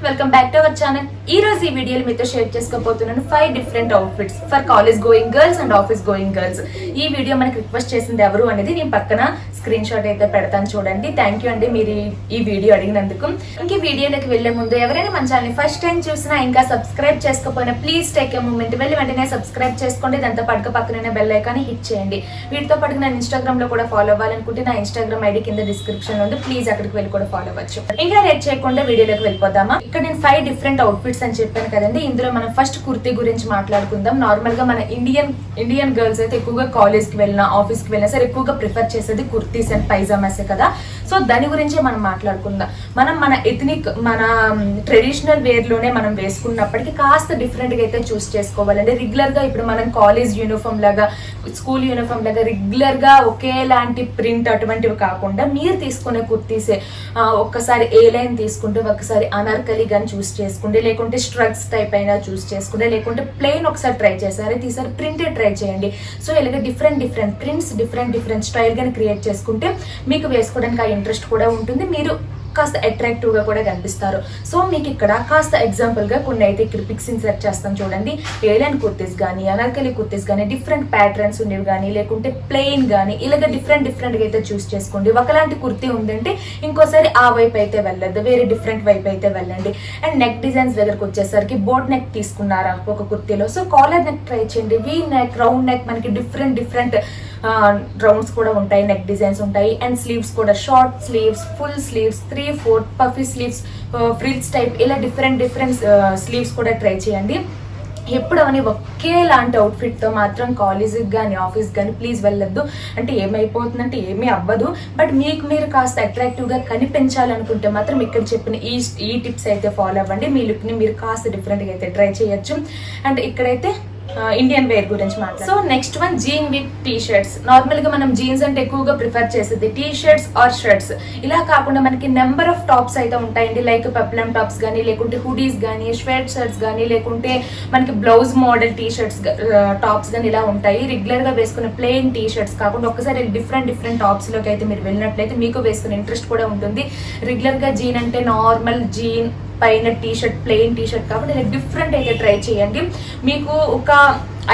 Welcome back to our channel. ఈ రోజు ఈ వీడియోలో మీతో షేర్ చేసుకోబోతున్నాను 5 different outfits for college going girls and office going girls. ఈ వీడియో మనకి రిక్వెస్ట్ చేసింది ఎవరు అనేది నేను పక్కన స్క్రీన్ షాట్ అయితే పెడతాను, చూడండి. థ్యాంక్ యూ అండి మీరు ఈ వీడియో అడిగినందుకు. ఇంక వీడియోలోకి వెళ్లే ముందు ఎవరైనా మన ఛానల్ ఫస్ట్ టైం చూసినా ఇంకా సబ్స్క్రైబ్ చేసుకోకపోయినా ప్లీజ్ టేక్ ఎ మూమెంట్ వెళ్ళి వెంటనే సబ్స్క్రైబ్ చేసుకోండి. దాంతో పాటు పక్కన బెల్ ఐకాన్ హిట్ చేయండి. వీటితో పాటు నా ఇన్స్టాగ్రామ్ లో కూడా ఫాలో అవ్వాలనుకుంటే నా ఇన్స్టాగ్రామ్ ఐడి కింద డిస్క్రిప్షన్ లో ఉంది, ప్లీజ్ అక్కడికి వెళ్ళి కూడా ఫాలో అవ్వచ్చు. ఇంకా లేట్ చేయకుండా వీడియోలోకి వెళ్ళిపోదామా. ఇక్కడ నేను 5 డిఫరెంట్ అవుట్ఫిట్స్ అని చెప్పాను కదండి. ఇందులో మనం ఫస్ట్ కుర్తీ గురించి మాట్లాడుకుందాం. నార్మల్ గా మన ఇండియన్ గర్ల్స్ అయితే ఎక్కువగా కాలేజ్ కి వెళ్ళినా ఆఫీస్ కి వెళ్ళినా సరే ఎక్కువగా ప్రిఫర్ చేసేది కుర్తీస్ అండ్ పైజామాసే కదా. సో దాని గురించే మనం మాట్లాడుకుందాం. మన ఎథనిక్ మన ట్రెడిషనల్ వేర్ లోనే మనం వేసుకున్నప్పటికీ కాస్త డిఫరెంట్ గా అయితే చూస్ చేసుకోవాలండి. రెగ్యులర్ గా ఇప్పుడు మనం కాలేజ్ యూనిఫామ్ లాగా స్కూల్ యూనిఫామ్ లాగా రెగ్యులర్ గా ఒకేలాంటి ప్రింట్ అటువంటివి కాకుండా మీరు తీసుకునే కుర్తీసే ఒక్కసారి ఏ లైన్ తీసుకుంటే ఒకసారి అనార్కలి గాని చూస్ చేసుకోండి, లేకుంటే స్ట్రగ్స్ టైప్ అయినా చూస్ చేసుకోండి, లేకుంటే ప్లెయిన్ ఒకసారి ట్రై చేసారు, ఈసారి ప్రింటెడ్ ట్రై చేయండి. సో ఇలాగ డిఫరెంట్ ప్రింట్స్ డిఫరెంట్ స్టైల్ గాని క్రియేట్ చేసుకుంటే మీకు వేసుకోవడానికి ఆ ఇంట్రెస్ట్ కూడా ఉంటుంది, మీరు కాస్త అట్రాక్టివ్ గా కూడా కనిపిస్తారు. సో మీకు ఇక్కడ కాస్త ఎగ్జాంపుల్ గా కొన్ని అయితే ఇక్కడ పిక్స్ ఇన్సర్ట్ చేస్తాను, చూడండి. ఏలైన్ కుర్తీస్ కానీ అనార్కలి కుర్తీస్ కానీ డిఫరెంట్ ప్యాటర్న్స్ ఉండేవి కానీ లేకుంటే ప్లెయిన్ కానీ ఇలాగ డిఫరెంట్ గా అయితే చూస్ చేసుకోండి. ఒకలాంటి కుర్తీ ఉందంటే ఇంకోసారి ఆ వైపు అయితే వెళ్ళద్దు, వేరే డిఫరెంట్ వైపు అయితే వెళ్ళండి. అండ్ నెక్ డిజైన్స్ దగ్గరకు వచ్చేసరికి బోట్ నెక్ తీసుకున్నారా ఒక కుర్తీలో, సో కాలర్ నెక్ ట్రై చేయండి. వీ నెక్, రౌండ్ నెక్, మనకి డిఫరెంట్ రౌండ్స్ కూడా ఉంటాయి, నెక్ డిజైన్స్ ఉంటాయి. అండ్ స్లీవ్స్ కూడా short sleeves, full sleeves, 3/4 puffy sleeves, frills type ఇలా డిఫరెంట్ స్లీవ్స్ కూడా ట్రై చేయండి. ఎప్పుడు అవన్నీ ఒకేలాంటి అవుట్ఫిట్ తో మాత్రం కాలేజ్కి కానీ ఆఫీస్ కానీ ప్లీజ్ వెళ్ళొద్దు. అంటే ఏమైపోతుందంటే ఏమీ అవ్వదు, బట్ మీకు మీరు కాస్త అట్రాక్టివ్ గా కనిపించాలనుకుంటే మాత్రం ఇక్కడ చెప్పిన ఈ టిప్స్ అయితే ఫాలో అవ్వండి. మీ లుక్ ని మీరు కాస్త డిఫరెంట్ గా అయితే ట్రై చేయొచ్చు. అండ్ ఇక్కడైతే ఇండియన్ వేర్ గురించి మాట్లాడు. So next one jean with T shirts. Normal గా మనం జీన్స్ అంటే ఎక్కువగా ప్రిఫర్ చేసేది టీ షర్ట్స్ ఆర్ షర్ట్స్. ఇలా కాకుండా మనకి నెంబర్ ఆఫ్ టాప్స్ అయితే ఉంటాయండి, లైక్ పెప్లం టాప్స్ కానీ లేకుంటే హుడీస్ కానీ స్వెట్ షర్ట్స్ కానీ లేకుంటే మనకి blouse model T shirts tops కానీ ఇలా ఉంటాయి. రెగ్యులర్ గా వేసుకునే ప్లెయిన్ టీ షర్ట్స్ కాకుండా ఒక్కసారి డిఫరెంట్ టాప్స్ లోకి అయితే మీరు వెళ్ళినట్లయితే మీకు వేసుకునే ఇంట్రెస్ట్ కూడా ఉంటుంది. రెగ్యులర్ గా జీన్ అంటే నార్మల్ జీన్ పైన T shirt, plain T shirt కాబట్టి ఇలా డిఫరెంట్ అయితే ట్రై చేయండి. మీకు ఒక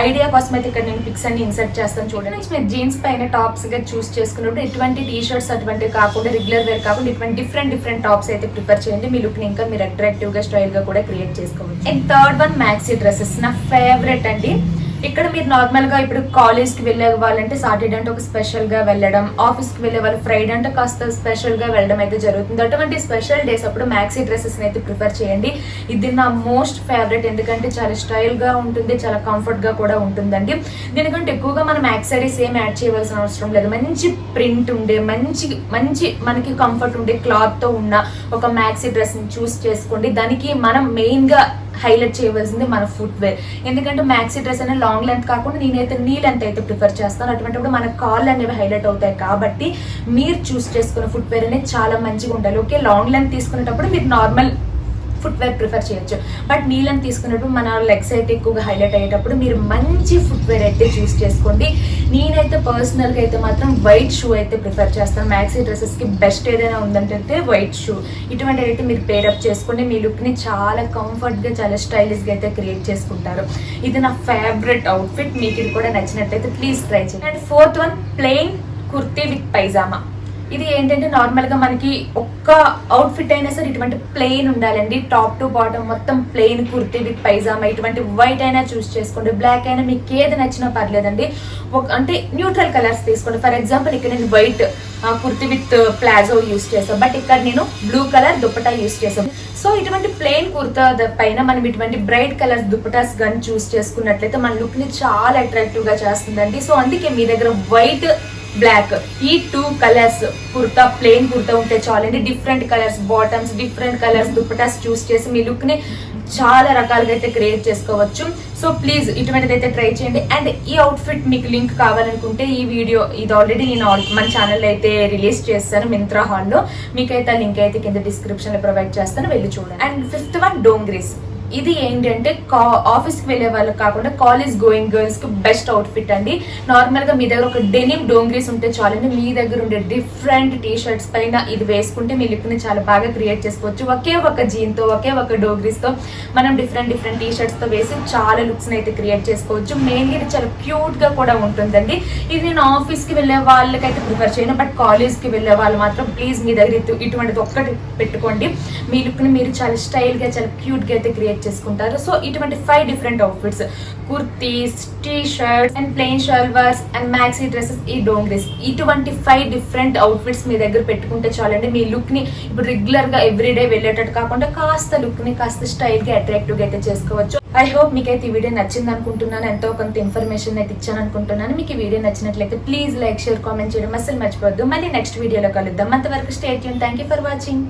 ఐడియా కోసం అయితే ఇక్కడ నేను పిక్స్ అన్ని ఇన్సర్ట్ చేస్తాను, చూడండి. మీరు జీన్స్ పైన టాప్స్ గా చూస్ చేసుకున్నప్పుడు ఇటువంటి టీ షర్ట్స్ అటువంటివి కాకుండా రెగ్యులర్ వేర్ కాకుండా ఇటువంటి డిఫరెంట్ టాప్స్ అయితే ప్రిఫర్ చేయండి. మీ లుక్ ని ఇంకా మీరు అట్రాక్టివ్ గా స్టైల్ గా కూడా క్రియేట్ చేసుకోవచ్చు. And third one maxi dresses, నా ఫేవరెట్ అండి. ఇక్కడ మీరు నార్మల్ గా ఇప్పుడు కాలేజ్ కి వెళ్ళే వాళ్ళంటే సాటర్డే అంటే ఒక స్పెషల్ గా వెళ్ళడం, ఆఫీస్ కి వెళ్ళే వాళ్ళు ఫ్రైడే అంటే కాస్త స్పెషల్ గా వెళ్ళడం అయితే జరుగుతుంది. అటువంటి స్పెషల్ డేస్ అప్పుడు మ్యాక్సీ డ్రెస్సెస్ అయితే ప్రిఫర్ చేయండి. ఇది నా మోస్ట్ ఫేవరెట్, ఎందుకంటే చాలా స్టైల్ గా ఉంటుంది, చాలా కంఫర్ట్ గా కూడా ఉంటుందండి. దీనికంటే ఎక్కువగా మనం యాక్సరీస్ ఏం యాడ్ చేయవలసిన అవసరం లేదు. మంచి ప్రింట్ ఉండే మంచి మనకి కంఫర్ట్ ఉండే క్లాత్ తో ఉన్న ఒక మ్యాక్సీ డ్రెస్ ని చూస్ చేసుకోండి. దానికి మనం మెయిన్ గా హైలైట్ చేయవలసింది మన ఫుట్ వేర్. ఎందుకంటే మ్యాక్సీ డ్రెస్ అనేది లాంగ్ లెంత్ కాకుండా నేనైతే నీ లెంత్ అయితే ప్రిఫర్ చేస్తాను. అటువంటిప్పుడు మన కాళ్ళు అనేవి హైలైట్ అవుతాయి కాబట్టి మీరు చూస్ చేసుకున్న ఫుట్ వేర్ అనేది చాలా మంచిగా ఉండాలి. ఓకే, లాంగ్ లెంత్ తీసుకునేటప్పుడు మీరు నార్మల్ ఫుట్ వేర్ ప్రిఫర్ చేయొచ్చు, బట్ నీ లెంత్ తీసుకున్నప్పుడు మన లెగ్స్ అయితే ఎక్కువగా హైలైట్ అయ్యేటప్పుడు మీరు మంచి ఫుట్ వేర్ అయితే చూస్ చేసుకోండి. నేనైతే పర్సనల్ గా అయితే మాత్రం వైట్ షూ అయితే ప్రిఫర్ చేస్తాను. మ్యాక్సీ డ్రెస్సెస్ కి బెస్ట్ ఏదైనా ఉందంటే వైట్ షూ. ఇటువంటి అయితే మీరు పేరప్ చేసుకోండి, మీ లుక్ ని చాలా కంఫర్ట్ గా చాలా స్టైలిష్ గా అయితే క్రియేట్ చేసుకుంటారు. ఇది నా ఫేవరెట్ అవుట్ఫిట్, మీకు ఇది కూడా నచ్చినట్లయితే ప్లీజ్ ట్రై చేయండి. And fourth one plain kurti with pyjama. ఇది ఏంటంటే నార్మల్ గా మనకి ఒక్క అవుట్ఫిట్ అయినా సరే ఇటువంటి ప్లెయిన్ ఉండాలండి. టాప్ టు బాటమ్ మొత్తం ప్లెయిన్ కుర్తీ విత్ పైజామా. ఇటువంటి వైట్ అయినా చూస్ చేసుకోండి, బ్లాక్ అయినా మీకు ఏది నచ్చినా పర్లేదండి. అంటే న్యూట్రల్ కలర్స్ తీసుకోండి. ఫర్ ఎగ్జాంపుల్ ఇక్కడ నేను white kurti with palazzo use చేస్తాను, బట్ ఇక్కడ నేను బ్లూ కలర్ దుపట్టా యూస్ చేస్తాను. సో ఇటువంటి ప్లెయిన్ కుర్తా పైన మనం ఇటువంటి బ్రైట్ కలర్స్ దుపటాస్ కానీ చూస్ చేసుకున్నట్లయితే మన లుక్ ని చాలా అట్రాక్టివ్ గా చేస్తుందండి. సో అందుకే మీ దగ్గర వైట్ బ్లాక్ ఈ 2 కలర్స్ కుర్తా, ప్లెయిన్ కుర్తా ఉంటే చాలండి. Different colours bottoms, different colours dupattas choose చేసి మీ లుక్ ని చాలా రకాలుగా అయితే క్రియేట్ చేసుకోవచ్చు. సో ప్లీజ్ ఇటువంటిది అయితే ట్రై చేయండి. అండ్ ఈ అవుట్ఫిట్ మీకు లింక్ కావాలనుకుంటే ఈ వీడియో ఇది ఆల్రెడీ నేను మన ఛానల్ అయితే రిలీజ్ చేస్తాను మింత్రా హాల్లో, మీకైతే ఆ లింక్ అయితే కింద డిస్క్రిప్షన్ లో ప్రొవైడ్ చేస్తాను, వెళ్ళి చూడండి. And fifth one dungarees. ఇది ఏంటంటే ఆఫీస్కి వెళ్ళే వాళ్ళకి కాకుండా కాలేజ్ గోయింగ్ గర్ల్స్ కి బెస్ట్ అవుట్ఫిట్ అండి. నార్మల్ గా మీ దగ్గర ఒక డెనిమ్ డోంగ్రీస్ ఉంటే చాలండి, మీ దగ్గర ఉండే డిఫరెంట్ టీ షర్ట్స్ పైన ఇది వేసుకుంటే మీ లుక్ ని చాలా బాగా క్రియేట్ చేసుకోవచ్చు. ఒకే ఒక జీన్ తో ఒకే ఒక డోగ్రీస్ తో మనం డిఫరెంట్ టీ షర్ట్స్ తో వేసి చాలా లుక్స్ అయితే క్రియేట్ చేసుకోవచ్చు. మెయిన్లీ ఇది చాలా క్యూట్ గా కూడా ఉంటుందండి. ఇది నేను ఆఫీస్ కి వెళ్ళే వాళ్ళకైతే ప్రిఫర్ చేయను, బట్ కాలేజ్ కి వెళ్ళే వాళ్ళు మాత్రం ప్లీజ్ మీ దగ్గర ఇటువంటిది ఒక్కటి పెట్టుకోండి. మీ లుక్ ని మీరు చాలా స్టైల్ గా చాలా క్యూట్ గా అయితే క్రియేట్ చేసుకుంటారు. సో ఇటువంటి 5 different outfits, kurtis, T shirts and plain shalwars and maxi dresses, ఈ డోంగ్రీస్, ఇటువంటి 5 డిఫరెంట్ అవుట్ఫిట్స్ మీ దగ్గర పెట్టుకుంటే చాలండి మీ లుక్ ని ఇప్పుడు రెగ్యులర్ గా ఎవ్రీడే వెళ్ళేటట్టు కాకుండా కాస్త లుక్ ని కాస్త స్టైల్ గా అట్రాక్టివ్ గా అయితే చేసుకోవచ్చు. ఐ హోప్ మీకైతే ఈ వీడియో నచ్చింది అనుకుంటున్నాను, ఎంతో కొంత ఇన్ఫర్మేషన్ అయితే ఇచ్చాను అనుకుంటున్నాను. మీకు ఈ వీడియో నచ్చినట్లయితే ప్లీజ్ లైక్, షేర్, కామెంట్ చేయడం అసలు మర్చిపోవద్దు. మళ్ళీ నెక్స్ట్ వీడియోలో కలుద్దాం. అంతవరకు stay tune. Thank you for watching.